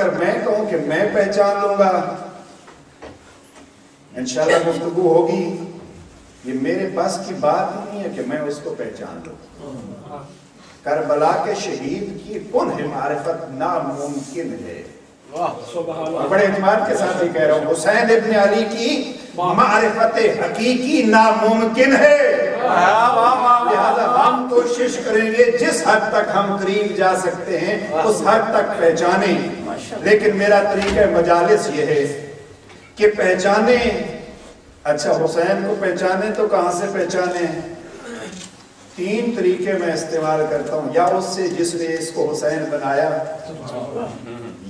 اگر میں کہوں کہ میں پہچان لوں گا، انشاءاللہ گفتگو ہوگی، یہ میرے بس کی بات نہیں ہے کہ میں اس کو پہچان لوں۔ کربلا کے شہید کی کنہ معرفت ناممکن ہے، اور بڑے اعتماد کے ساتھ ہی کہہ رہا ہوں، حسین ابن علی کی معرفت حقیقی ناممکن ہے، لہذا ہم کوشش کریں گے جس حد تک ہم قریب جا سکتے ہیں اس حد تک پہچانیں، لیکن میرا طریقہ مجالس یہ ہے کہ پہچانیں۔ اچھا حسین کو پہچانے تو کہاں سے پہچانے؟ 3 طریقے میں استعمال کرتا ہوں، یا اس سے جس نے اس کو حسین بنایا،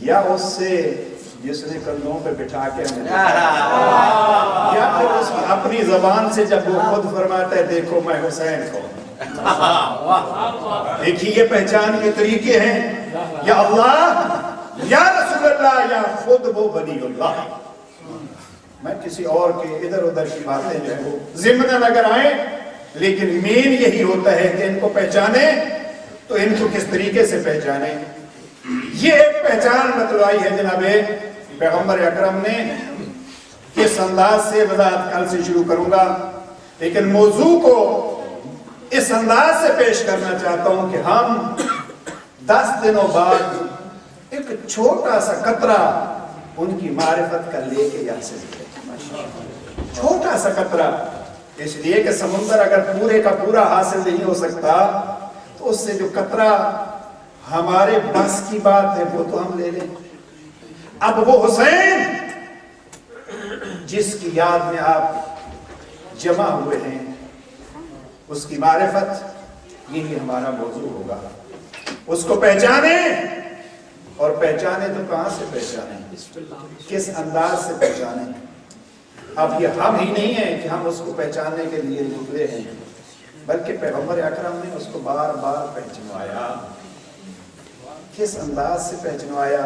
یا اس سے جس نے کندھوں پہ بٹھا کے ہمیں، یا پھر اس کی اپنی زبان سے جب وہ خود فرماتا ہے دیکھو میں حسین کو۔ دیکھیے یہ پہچان کے طریقے ہیں، یا اللہ یا رسول اللہ یا خود وہ ولی اللہ۔ میں کسی اور کے ادھر ادھر کی باتیں جو ہے وہ ضمن اگر آئیں، لیکن مین یہی ہوتا ہے کہ ان کو پہچانے تو ان کو کس طریقے سے پہچانے۔ یہ ایک پہچان بتلائی ہے جناب پیغمبر اکرم نے، کس انداز سے وضاحت کل سے شروع کروں گا، لیکن موضوع کو اس انداز سے پیش کرنا چاہتا ہوں کہ ہم 10 دنوں بعد ایک چھوٹا سا قطرہ ان کی معرفت کا لے کے یہاں سے ذکر، چھوٹا سا قطرہ، اس لیے کہ سمندر اگر پورے کا پورا حاصل نہیں ہو سکتا تو اس سے جو قطرہ ہمارے بس کی بات ہے وہ تو ہم لے لیں۔ اب وہ حسین جس کی یاد میں آپ جمع ہوئے ہیں، اس کی معرفت یہی ہمارا موضوع ہوگا۔ اس کو پہچانے، اور پہچانے تو کہاں سے پہچانے، کس انداز سے پہچانے۔ اب یہ ہم ہی نہیں ہیں کہ ہم اس کو پہچاننے کے لیے نکلے ہیں، بلکہ پیغمبر اکرم نے اس کو بار بار پہچنوایا۔ کس انداز سے پہچنوایا؟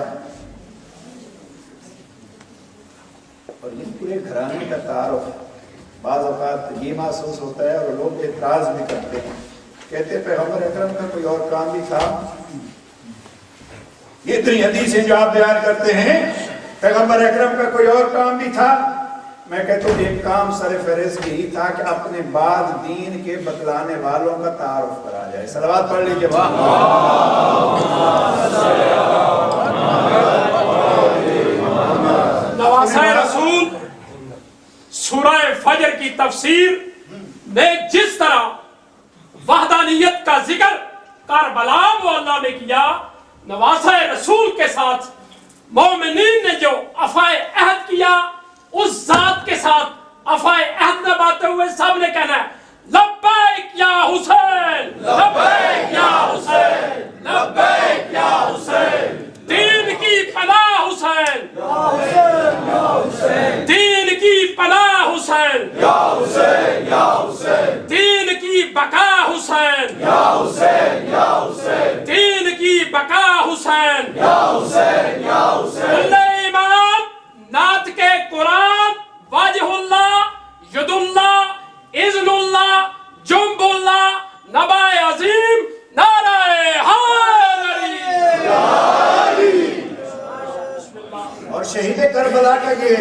اور یہ پورے گھرانے کا تعارف بعض اوقات یہ محسوس ہوتا ہے اور لوگ اعتراض بھی کرتے ہیں، کہتے ہیں پیغمبر اکرم کا کوئی اور کام بھی تھا؟ یہ اتنی حدیثیں جو آپ بیان کرتے ہیں پیغمبر اکرم کا کوئی اور کام بھی تھا؟ میں کہتا ہوں ایک کام سر فہرست یہی تھا کہ اپنے بعد دین کے بتلانے والوں کا تعارف کرا جائے۔ صلوات پڑھ لیجیے۔ نواسہ رسول سورہ فجر کی تفسیر میں جس طرح وحدانیت کا ذکر کربلا معلیٰ میں کیا، نواسہ رسول کے ساتھ مومنین نے جو عفائے عہد کیا، اس ذات کے ساتھ عفائے عہد نبھاتے ہوئے سب نے کہنا ہے لبیک یا حسین، لبیک یا حسین، لبیک یا حسین، دین کی پناہ حسین، یا حسین یا حسین، دین کی پناہ حسین، یا حسین یا حسین، دین کی بقا حسین، یا حسین یا حسین، دین کی بقا حسین، یا حسین یا حسین۔ ایمان نعت کے قرآن واجہ اللہ، ید اللہ، اذن اللہ، جنب اللہ، نبع عظیم، نعرہ حیدری۔ اور شہید کربلا کا یہ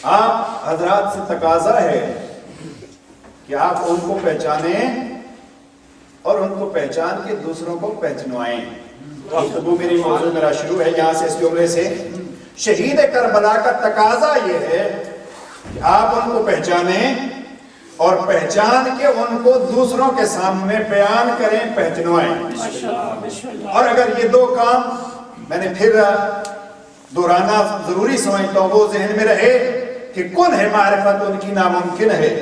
آپ حضرات سے تقاضا ہے کہ آپ ان کو پہچانیں اور ان کو پہچان کے دوسروں کو پہچنوائیں۔ گفتگو میری موضوع میرا شروع ہے یہاں سے، اس جملے سے۔ شہید کربلا کا تقاضا یہ ہے کہ آپ ان کو پہچانیں اور پہچان کے ان کو دوسروں کے سامنے بیان کریں، پہچنوائیں۔ اور اگر یہ 2 کام میں نے پھر دہرانا ضروری سمجھتا ہوں، وہ ذہن میں رہے کہ کن ہے معرفت ان کی ناممکن ہے،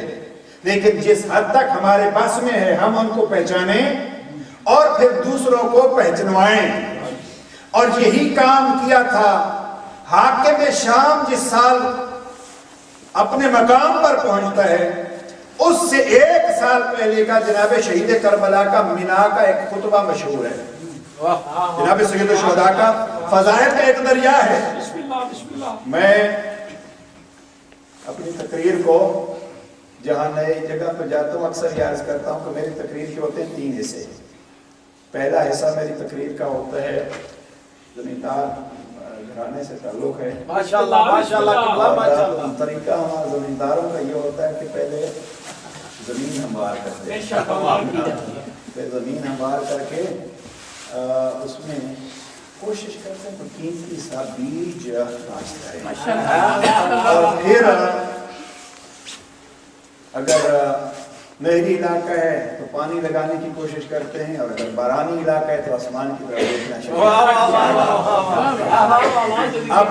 لیکن جس حد تک ہمارے بس میں ہے ہم ان کو پہچانیں اور پھر دوسروں کو پہچنوائیں۔ اور یہی کام کیا تھا حاکم شام جس سال اپنے مقام پر پہنچتا ہے، اس سے 1 سال پہلے کا جناب شہید کربلا کا مینا کا ایک خطبہ مشہور ہے، جناب سید الشہداء کا فضائل کا ایک دریا ہے۔ میں اپنی تقریر کو جہاں نئے جگہ پہ جاتا ہوں اکثر یہ عرض کرتا ہوں کہ میری تقریر کے ہوتے ہیں 3 حصے۔ پہلا حصہ میری تقریر کا ہوتا ہے زمیندار گھرانے سے تعلق ہے. ماشاءاللہ ماشاءاللہ ماشاءاللہ. طریقہ ہمارا زمینداروں کا یہ ہوتا ہے کہ پہلے زمین ہموار کرتے ہیں, پھر زمین ہموار کر کے اس میں کوشش کرتے ہیں تو قیمتی سا بیج کاشت کریں, اور پھر اگر نہری علاقہ ہے تو پانی لگانے کی کوشش کرتے ہیں, اور اگر بارانی علاقہ ہے تو آسمان کی طرف دیکھنا شروع کرتے ہیں. اب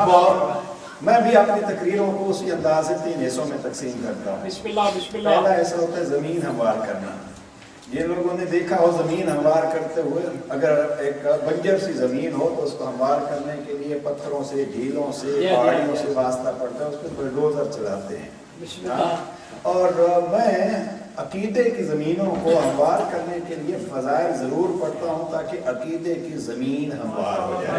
میں بھی اپنی تقریروں کو اسی انداز سے 3 حصوں میں تقسیم کرتا ہوں. بسم اللہ بسم اللہ. پہلا ایسا ہوتا ہے زمین ہموار کرنا. یہ لوگوں نے دیکھا ہو زمین ہموار کرتے ہوئے, اگر ایک بنجر سی زمین ہو تو اس کو ہموار کرنے کے لیے پتھروں سے, ڈھیلوں سے, پہاڑیوں سے واسطہ پڑتا ہے, اس پہ بلڈوزر چلاتے ہیں. اور میں عقیدے کی زمینوں کو ہموار کرنے کے لیے فضائل ضرور پڑھتا ہوں تاکہ عقیدے کی زمین ہموار ہو جائے.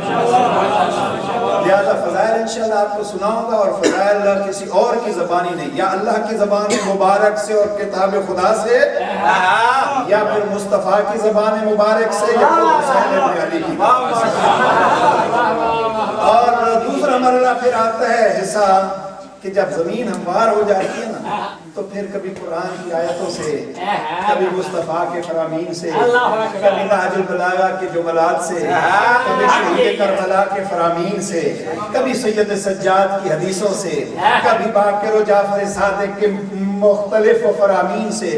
لہذا فضائل انشاءاللہ آپ کو سناؤں گا, اور فضائل کسی اور کی زبانی نہیں, یا اللہ کی زبان مبارک سے اور کتاب خدا سے, یا پھر مصطفیٰ کی زبان مبارک سے, یا پھر حسین ابن علی کی. اور دوسرا مرحلہ پھر آتا ہے حصہ کہ جب زمین ہموار ہو جاتی ہے نا تو پھر کبھی قرآن کی آیتوں سے, کبھی مصطفیٰ کے فرامین سے, کبھی نہج البلاغہ کے جملات سے, کبھی شہید کربلا کے فرامین سے, کبھی سید سجاد کی حدیثوں سے, کبھی باقر و جعفر صادق کے مختلف فرامین سے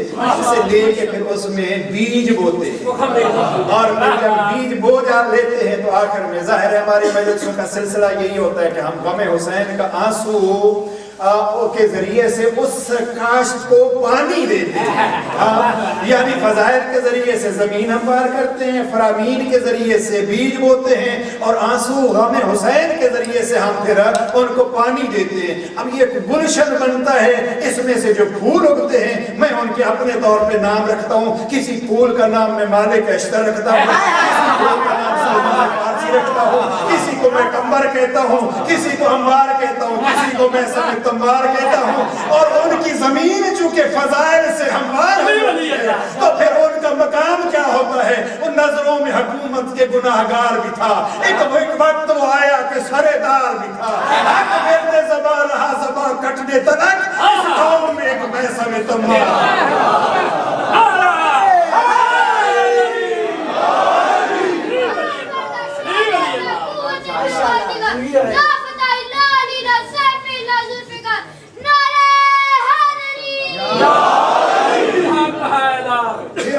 لے کے پھر اس میں بیج بوتے ہیں. اور پھر جب بیج بو جا لیتے ہیں تو آخر میں ظاہر ہے ہمارے مجلسوں کا سلسلہ یہی ہوتا ہے کہ ہم غم حسین کا آنسو کے ذریعے سے اس کاشت کو پانی دیتے ہیں. یعنی فضائل کے ذریعے سے زمین ہموار کرتے ہیں, فرامین کے ذریعے سے بیج بوتے ہیں, اور آنسو غم حسین کے ذریعے سے ہم پھر ان کو پانی دیتے ہیں. اب یہ گلشن بنتا ہے, اس میں سے جو پھول اگتے ہیں میں ان کے اپنے طور پہ نام رکھتا ہوں. کسی پھول کا نام میں مالک اشتر رکھتا ہوں, کسی پھول کا نام سلمان فارسی رکھتا ہوں, کسی کو میں کمبر کہتا ہوں, کسی کو ہموار کہتا ہوں, کسی کو میں سمت تمبار کہتا ہوں. اور ان کی زمین چونکہ فضائل سے ہموار ہوتی ہے تو پھر ان کا مقام کیا ہوتا ہے. ان نظروں میں حکومت کے گناہگار بھی تھا, ایک وقت وہ آیا کہ سرے دار بھی تھا, حق میرے زبان رہا زبان کٹنے تلک, اس قوم میں ایک میسا میں تمہارا.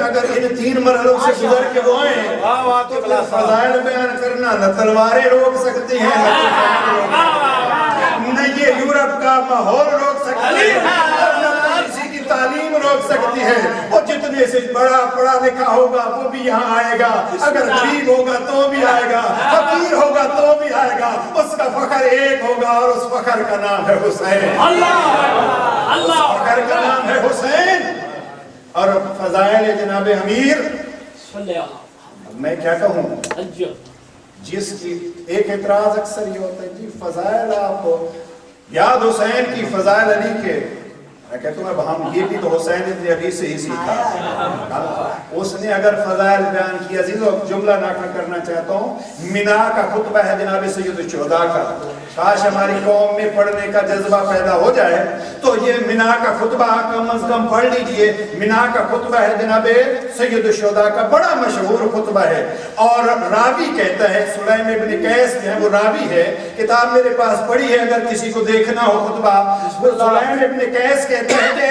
اگر ان 3 مرحلوں سے گزر کے وہ آئیں تو فضائل بیان کرنا نہ تلواریں روک سکتی ہیں, نہ یہ یورپ کا ماحول روک سکتی ہے, نہ کسی کی تعلیم روک سکتی ہے. وہ جتنے سے بڑا پڑھا لکھا ہوگا وہ بھی یہاں آئے گا, اگر غریب ہوگا تو بھی آئے گا, فقیر ہوگا تو بھی آئے گا. اس کا فخر ایک ہوگا اور اس فخر کا نام ہے حسین. اللہ فخر کا نام ہے حسین. اور فضائل جناب امیر, میں کیا کہوں, جس کی ایک اعتراض اکثر یہ ہوتا ہے جی فضائل آپ یاد حسین کی فضائل علی کے, میں کہتا ہوں اب ہم یہ بھی تو حسین ابن علی سے ہی سیکھا. اس نے اگر فضائل بیان کی, عزیزوں جملہ نقل کرنا چاہتا ہوں, منا کا خطبہ ہے جناب سید الشہداء کا, کاش ہماری قوم میں پڑھنے کا جذبہ پیدا ہو جائے تو یہ منا کا خطبہ کم از کم پڑھ لیجئے. منا کا خطبہ ہے جناب سید الشہداء کا, بڑا مشہور خطبہ ہے, اور راوی کہتا ہے, سلیم ابن قیس جو ہے وہ راوی ہے, کتاب میرے پاس پڑھی ہے اگر کسی کو دیکھنا ہو خطبہ. سلیم ابن قیس کہتا ہے کہ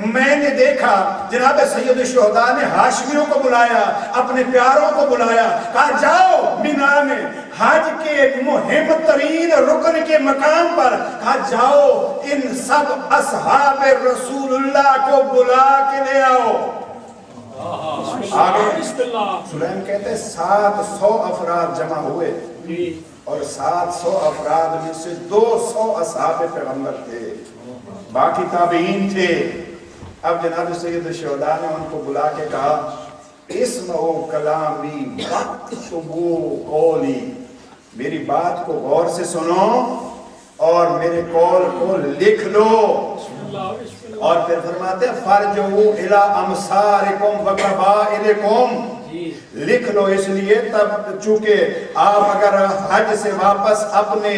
میں نے دیکھا جناب سید الشہداء نے ہاشمیوں کو بلایا, اپنے پیاروں کو بلایا, کہا جاؤ مینا میں حج کے مہم ترین رکن کے مقام پر, کہا جاؤ ان سب اصحاب رسول اللہ کو بلا کے لے آؤ. آگے سلیم کہتے ہیں 700 افراد جمع ہوئے, اور 700 افراد میں سے 200 اصحاب پیغمبر تھے, باقی تابعین تھے. اب جناب سید الشہداء نے ان کو بلا کے کہا اسمعوا کلامی واکتبوا قولی, میری بات کو غور سے سنو اور میرے قول کو لکھ لو. اور پھر فرماتے ہیں فرجعوا الی امصارکم وقبائلکم, لکھ لو اس لیے تب چونکہ آپ اگر حج سے واپس اپنے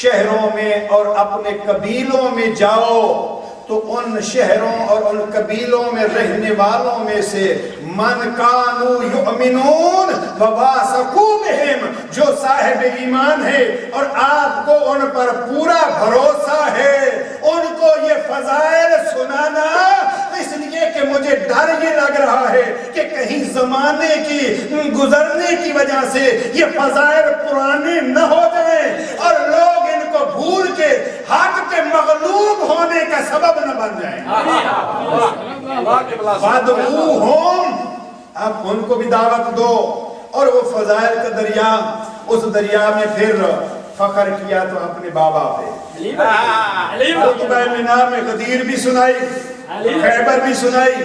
شہروں میں اور اپنے قبیلوں میں جاؤ تو ان شہروں اور ان قبیلوں میں رہنے والوں میں سے من کانو یؤمنون وواسقو بہم، جو صاحب ایمان ہے اور آپ کو ان پر پورا بھروسہ ہے، ان کو یہ فضائل سنانا اس لیے کہ مجھے ڈر یہ لگ رہا ہے کہ کہیں زمانے کی گزرنے کی وجہ سے یہ فضائل پرانے نہ ہو جائیں اور لوگ ان کو بھول کے حق پہ مغلوب ہونے کا سبب نہ بن جائیں۔ فَادْعُوهُمْ، اب ان کو بھی دعوت دو، اور وہ فضائل کا دریا، اس دریا میں پھر فخر کیا تو اپنے بابا پہ، خطبہ مینار میں غدیر بھی سنائی، خیبر بھی سنائی،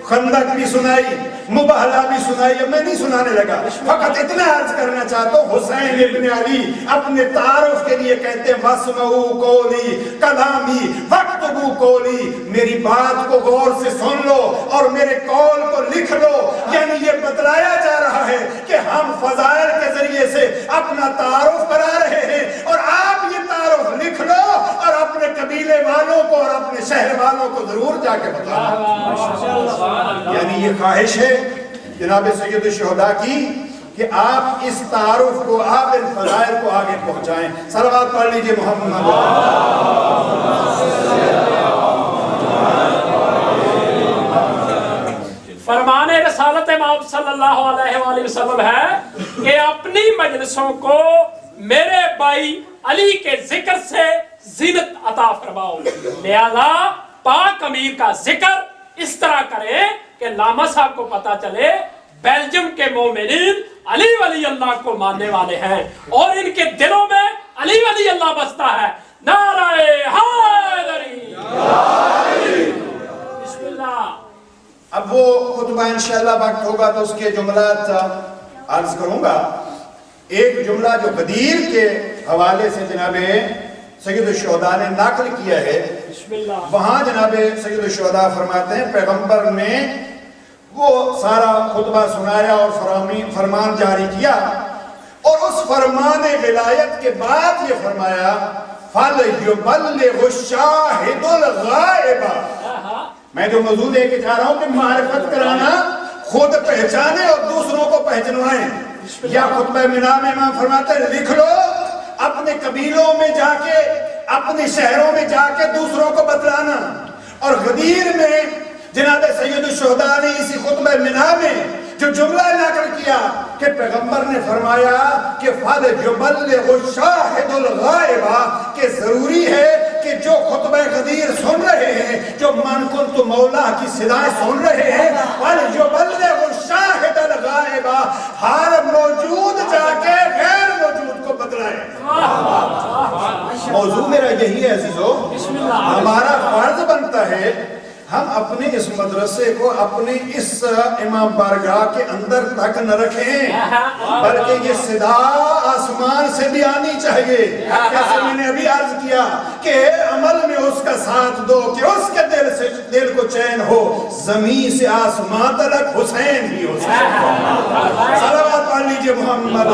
خندق بھی سنائی، مباہلہ بھی سنائی۔ اب میں نہیں سنانے لگا، فقط اتنا عرض کرنا چاہتا ہوں، حسین ابن علی اپنے تعارف کے لیے کہتے ہیں وَاسْمَعُوا قَوْلِي کلامی وَاكْتُبُوا قَوْلِي، میری بات کو غور سے سن لو اور میرے قول کو لکھ لو۔ یعنی یہ بتلایا جا رہا ہے کہ ہم فضائل کے ذریعے سے اپنا تعارف کرا رہے ہیں، اور آپ یہ تعارف لکھ لو اور اپنے قبیلے والوں کو اور اپنے شہر والوں کو ضرور جا کے بتانا۔ یعنی یہ خواہش ہے جناب سید الشہداء کی کہ آپ اس تعارف کو، آپ ان فضائل کو آگے پہنچائیں۔ صلوات پڑھ لیجئے محمد۔ فرمان رسالت امام صلی اللہ علیہ وآلہ وسلم ہے کہ اپنی مجلسوں کو میرے بھائی علی کے ذکر سے زینت عطا فرماؤ، لہذا پاک امیر کا ذکر اس طرح کریں کہ لاما صاحب کو پتا چلے بیلجیم کے مومنین علی ولی اللہ کو ماننے والے ہیں اور ان کے دلوں میں علی ولی اللہ بستا ہے۔ نعرہ حیدری، بسم اللہ۔ اب وہ خطبہ انشاءاللہ وقت ہوگا تو اس کے جملات عرض کروں گا۔ ایک جملہ جو غدیر کے حوالے سے جناب سید الشہداء نے نقل کیا ہے، وہاں جناب سید الشہداء فرماتے ہیں پیغمبر نے وہ سارا خطبہ سنایا اور فرمان جاری کیا، اور اس فرمان ولایت کے بعد یہ فرمایا فَلْيُبَلِّغُ الشَّاهِدُ الْغَائِبَ۔ میں جو موضوع لے کے جا رہا ہوں کہ معرفت کرانا، خود پہچانے اور دوسروں کو پہچنوائیں۔ یا خطبہ مینار میں امام فرماتے ہیں لکھ لو، اپنے قبیلوں میں جا کے، اپنے شہروں میں جا کے دوسروں کو بتلانا۔ اور غدیر میں جناب سید الشہداء نے اسی خطبہ مینار میں جو جملہ نقل کیا کہ پیغمبر نے فرمایا کہ فَلْيُبَلِّغُ الشَّاهِدُ الْغَائِبَ، کہ ضروری ہے کہ جو خطبہ غدیر سن رہے ہیں، جو من کنت مولا کی صدائیں سن رہے ہیں، فَلْيُبَلِّغُ الشَّاهِدَ الْغَائِبَ، ہر موجود جا کے غیر موجود کو بتلائے۔ موضوع میرا یہی ہے عزیزو، ہمارا فرض بنتا ہے ہم اپنے اس مدرسے کو اپنے اس امام بارگاہ کے اندر تک نہ رکھیں، بلکہ یہ صدا آسمان سے بھی آنی چاہیے۔ جیسے میں نے ابھی عرض کیا کہ عمل میں اس کا ساتھ دو کہ اس کے دل کو چین ہو، زمین سے آسمان تلک حسین ہی حسین۔ صلوات پڑھ لیجئے محمد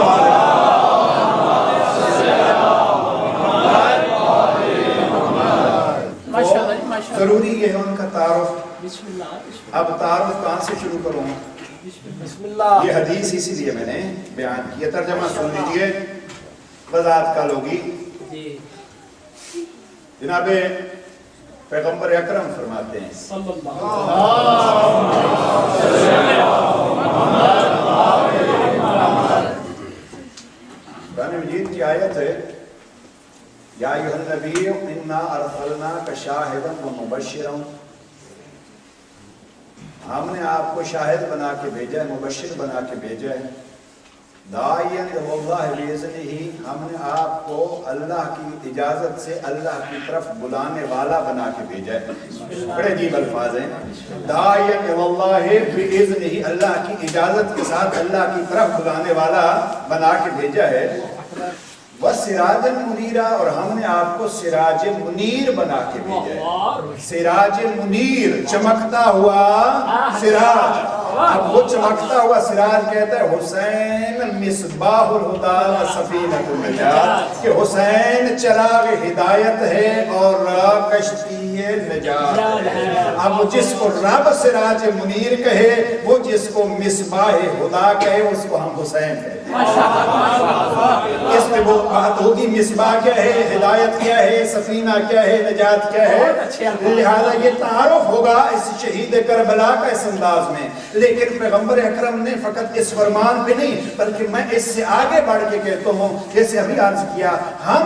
ضروری یہ ہے ان کا تعارف۔ اب تعارف کہاں سے شروع کروں؟ بسم اللہ۔ یہ حدیث اسی لیے میں نے بیان کیا، ترجمہ سن لیجئے، وضاحت کل ہوگی۔ جناب پیغمبر اکرم فرماتے ہیں قرآن مجید کی آیت ہے یا ایھا النبی انا ارسلناک شاہدا ومبشرا، ہم نے آپ کو شاہد بنا کے بھیجا ہے، مبشر بنا کے بھیجا ہے، داعیا الی اللہ باذنہ، ہم نے آپ کو اللہ کی اجازت سے اللہ کی طرف بلانے والا بنا کے بھیجا ہے۔ بڑے عجیب الفاظ ہیں، داعیا الی اللہ باذنہ، اللہ کی اجازت کے ساتھ اللہ کی طرف بلانے والا بنا کے بھیجا ہے، وَسِرَاجًا مُنِيرًا، اور ہم نے آپ کو سراج منیر بنا کے بھیجا ہے۔ سراج منیر، چمکتا ہوا سراج، اب وہ چمکتا ہوا سراج کہتا ہے حسین مصباح الہدا و سفینۃ النجات، کہ حسین چراغ ہدایت ہے اور کشتی نجات ہے۔ اب جس کو رب سراج منیر کہے، وہ جس کو مصباح ہدا کہے، اس کو ہم حسین کہے۔ اس میں وہ بات ہوگی مصباح کیا ہے، ہدایت کیا ہے، سفینہ کیا ہے، نجات کیا ہے۔ لہذا یہ تعارف ہوگا اس شہید کربلا کا اس انداز میں۔ لیکن پیغمبر اکرم نے فقط اس فرمان پہ نہیں، بلکہ میں اس سے آگے بڑھ کے کہتا ہوں، جیسے ابھی عرض کیا، ہم